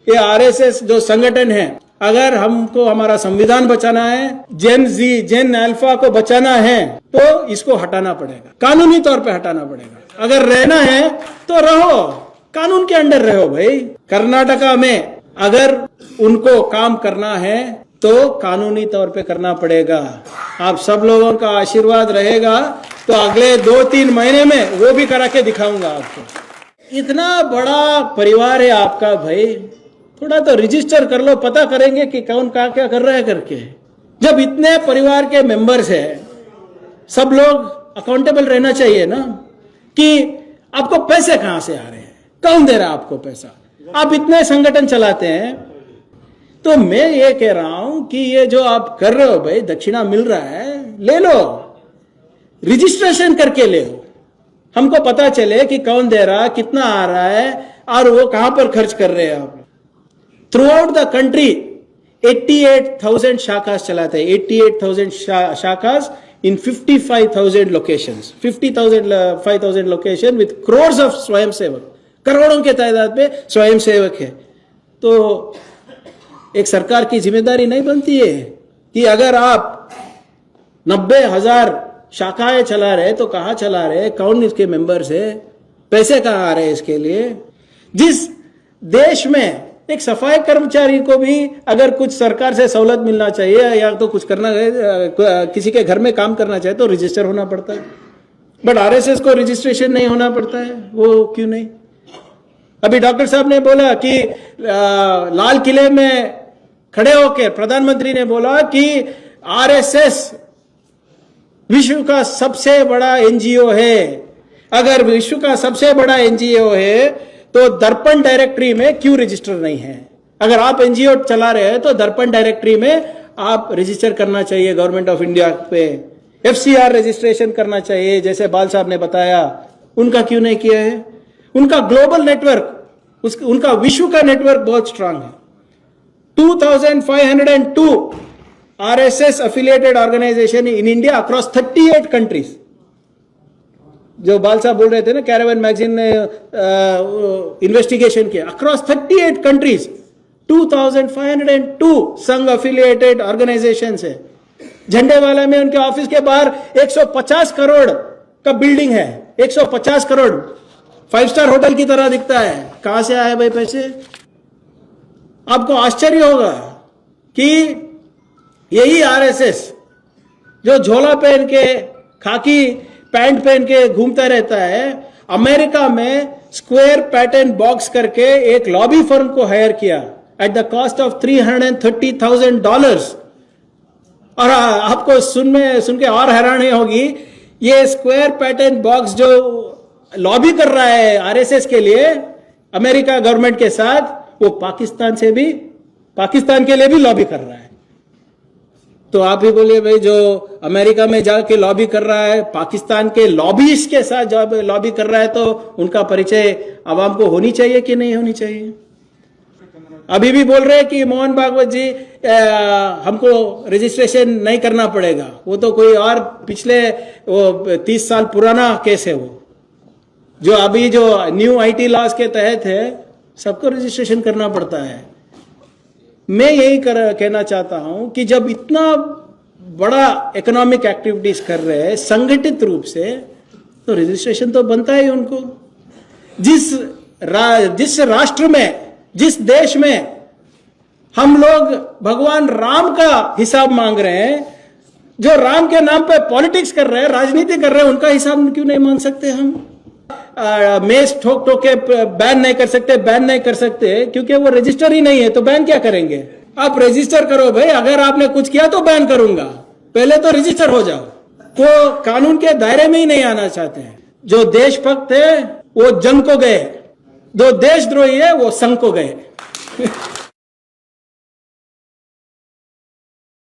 ये आरएसएस जो संगठन है, अगर हमको हमारा संविधान बचाना है, जेन जी, जेन अल्फा को बचाना है, तो इसको हटाना पड़ेगा, कानूनी तौर पे हटाना पड़ेगा। अगर रहना है तो रहो, कानून के अंडर रहो भाई। कर्नाटका में अगर उनको काम करना है तो कानूनी तौर पे करना पड़ेगा। आप सब लोगों का आशीर्वाद रहेगा तो अगले 2-3 महीने में वो भी करा के दिखाऊंगा आपको। इतना बड़ा परिवार है आपका भाई, थोड़ा तो रजिस्टर कर लो, पता करेंगे कि कौन क्या कर रहा है करके। जब इतने परिवार के मेंबर्स है, सब लोग अकाउंटेबल रहना चाहिए ना, कि आपको पैसे कहां से आ रहे हैं, कौन दे रहा है आपको पैसा। आप इतने संगठन चलाते हैं, तो मैं ये कह रहा हूं कि ये जो आप कर रहे हो भाई, दक्षिणा मिल रहा है, ले लो, रजिस्ट्रेशन करके ले लो, हमको पता चले कि कौन दे रहा, कितना आ रहा है और वो कहां पर खर्च कर रहे हैं आप। थ्रू आउट द कंट्री 88,000 शाखास चलाते हैं, 88,000 शाखास in 55,000 locations, 55,000 location with crores of स्वयं सेवक, करोड़ों के तादाद में स्वयं सेवक है। तो एक सरकार की जिम्मेदारी नहीं बनती है कि अगर आप 90,000 शाखाएं चला रहे तो कहां चला रहे, कौन इसके मेंबर्स है, पैसे कहां आ रहे हैं इसके लिए। जिस देश में एक सफाई कर्मचारी को भी अगर कुछ सरकार से सहूलत मिलना चाहिए या तो कुछ करना है, किसी के घर में काम करना चाहिए तो रजिस्टर होना पड़ता है, बट आरएसएस को रजिस्ट्रेशन नहीं होना पड़ता है, वो क्यों नहीं। अभी डॉक्टर साहब ने बोला कि लाल किले में खड़े होकर प्रधानमंत्री ने बोला कि आरएसएस विश्व का सबसे बड़ा एनजीओ है। अगर विश्व का सबसे बड़ा एनजीओ है तो दर्पण डायरेक्टरी में क्यों रजिस्टर नहीं है। अगर आप एनजीओ चला रहे हैं तो दर्पण डायरेक्टरी में आप रजिस्टर करना चाहिए गवर्नमेंट ऑफ इंडिया पे, एफसीआर रजिस्ट्रेशन करना चाहिए, जैसे बाल साहब ने बताया। उनका क्यों नहीं किया है। उनका ग्लोबल नेटवर्क, उनका विश्व का नेटवर्क बहुत स्ट्रांग है। 2502 RSS affiliated organisation in India across 38 countries. जो बाल साहब बोल रहे थे ना, कैरावन मैगजीन ने इन्वेस्टिगेशन किया, across 38 countries 2502 Sangh affiliated organisation है। झंडेवाला में उनके ऑफिस के बाहर 150 करोड़ का बिल्डिंग है, 150 करोड़ 5 स्टार होटल की तरह दिखता है। कहां से आए भाई पैसे। आपको आश्चर्य होगा कि यही आरएसएस जो झोला पहन के, खाकी पैंट पहन के घूमता रहता है, अमेरिका में स्क्वायर पैटर्न बॉक्स करके एक लॉबी फर्म को हायर किया एट द कॉस्ट ऑफ $330,000। और आपको सुन के और हैरानी होगी, ये स्क्वायर पैटर्न बॉक्स जो लॉबी कर रहा है आरएसएस के लिए अमेरिका गवर्नमेंट के साथ, वो पाकिस्तान के लिए भी लॉबी कर रहा है। तो आप ही बोलिए भाई, जो अमेरिका में जाके लॉबी कर रहा है, पाकिस्तान के लॉबीज के साथ जो लॉबी कर रहा है, तो उनका परिचय आवाम को होनी चाहिए कि नहीं होनी चाहिए। अभी भी बोल रहे हैं कि मोहन भागवत जी हमको रजिस्ट्रेशन नहीं करना पड़ेगा, वो तो कोई और पिछले 30 साल पुराना केस है। वो जो अभी जो न्यू आईटी लॉज के तहत है, सबको रजिस्ट्रेशन करना पड़ता है। मैं यही कहना चाहता हूं कि जब इतना बड़ा इकोनॉमिक एक्टिविटीज कर रहे हैं संगठित रूप से, तो रजिस्ट्रेशन तो बनता ही उनको। जिस राष्ट्र में, जिस देश में हम लोग भगवान राम का हिसाब मांग रहे हैं, जो राम के नाम पे पॉलिटिक्स कर रहे हैं, राजनीति कर रहे हैं, उनका हिसाब क्यों नहीं मांग सकते हम। मेज ठोक के बैन नहीं कर सकते क्योंकि वो रजिस्टर ही नहीं है, तो बैन क्या करेंगे। आप रजिस्टर करो भाई, अगर आपने कुछ किया तो बैन करूंगा, पहले तो रजिस्टर हो जाओ। तो कानून के दायरे में ही नहीं आना चाहते हैं। जो देशभक्त है वो जंग को गए, जो देशद्रोही है वो संघ को गए।